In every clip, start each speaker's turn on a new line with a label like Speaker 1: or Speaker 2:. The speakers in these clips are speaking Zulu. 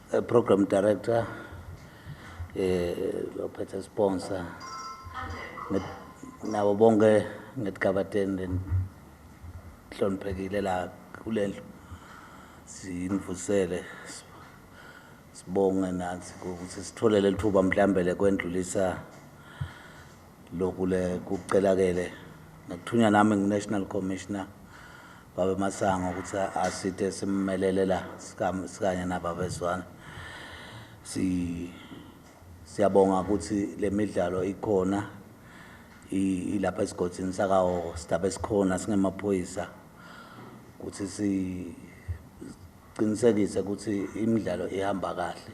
Speaker 1: program director, ophethe sponsor, nabo bonke ngeThakabateni hloniphekile la kulendlu sinivusele sibonge nathi ukuthi sithole lethuba mhlambe lekwendlulisa lokule kucelakele ngithunya nami ngi-National Commissioner babe Masango ukuthi asithe simmelele la sikanye nababezwana siyabonga ukuthi le midlalo ikhona ilapha esigodini sakawo sidabe sikhona singemaphoyisa ukuthi siqinisekise ukuthi imidlalo ihamba kahle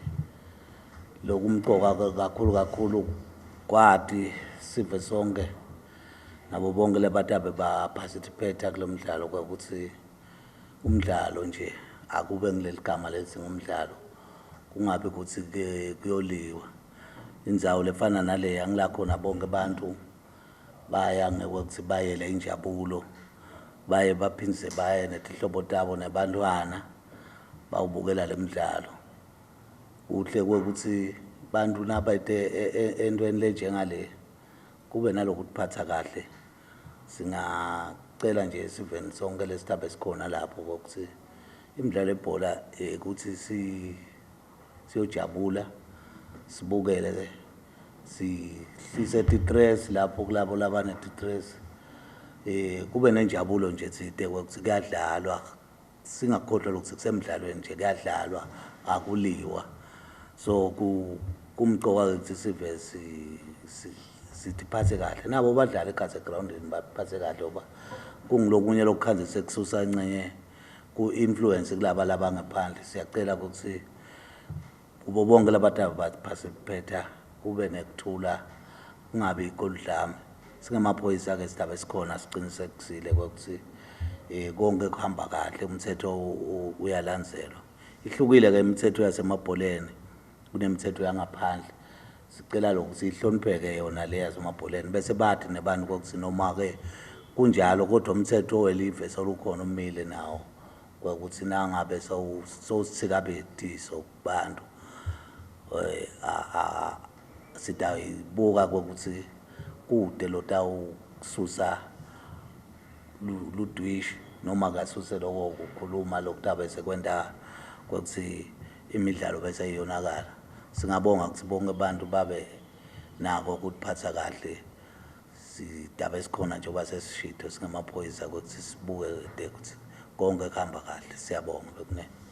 Speaker 1: lokumqoka kakhulu kwadi sive sonke nabo bonke labatabe ba participate kulomdlalo ukuthi umdlalo nje akube ngileli gama lethi ngumdlalo kungabe ukuthi kuyoliwa indzawo lefana nale yangila khona bonke abantu baya ngekuthi bayele injabulo baye baphindze baye netihlobo tabo nebantwana bawubukela lemidlalo uhle ukuthi bantu nabayite entweni lenjengale kube nalokuphatha kahle singacela nje siveni sonke lesitabe sikhona lapho ukuthi imidlalo ebhola ukuthi siyojabula sibukele sihlise tistress lapho kulabo labane tistress kube nenjabulo nje side ukuthi kuyadlalwa singakhohlwa ukuthi kusemidlalweni nje kuyadlalwa akuliwa so kumqoka ukuthi sive sithiphathe kahle nabo badlala ekhase groundini baphathe kahle ngoba kungilokunye lokukhanzisa kususa incenye ku-influence kulaba labangaphandle siyacela ukuthi kubo bonke labataba baparticipate kube nekuthula kungabi ikoludlame singemaphoyisa ke sidabe sikhona siqinisekisile ukuthi konke kuhamba kahle umthetho uyalandzelwa ihlukile ke imithetho yasemabholeni kunemithetho yangaphandle sicela lokuthi ihlonipheke yona le yasemabholeni bese bathi nebantu ukuthi noma ke kunjalo kodwa umthetho welive solukhona umile nawo ukuthi nangabe sowusithikabetiso kubantu sidayibuka ukuthi kude lotawususa ludwishi noma kasuse lokho ukukhuluma lokutabe sekwenta ukuthi imidlalo bese iyonakala singabonga ukuthi bonke abantu babe nako ukuphatha kahle sidabe sikhona njengoba sesishito singemaphoyisa ukuthi sibuke ukuthi konke kuhamba kahle siyabonga bekune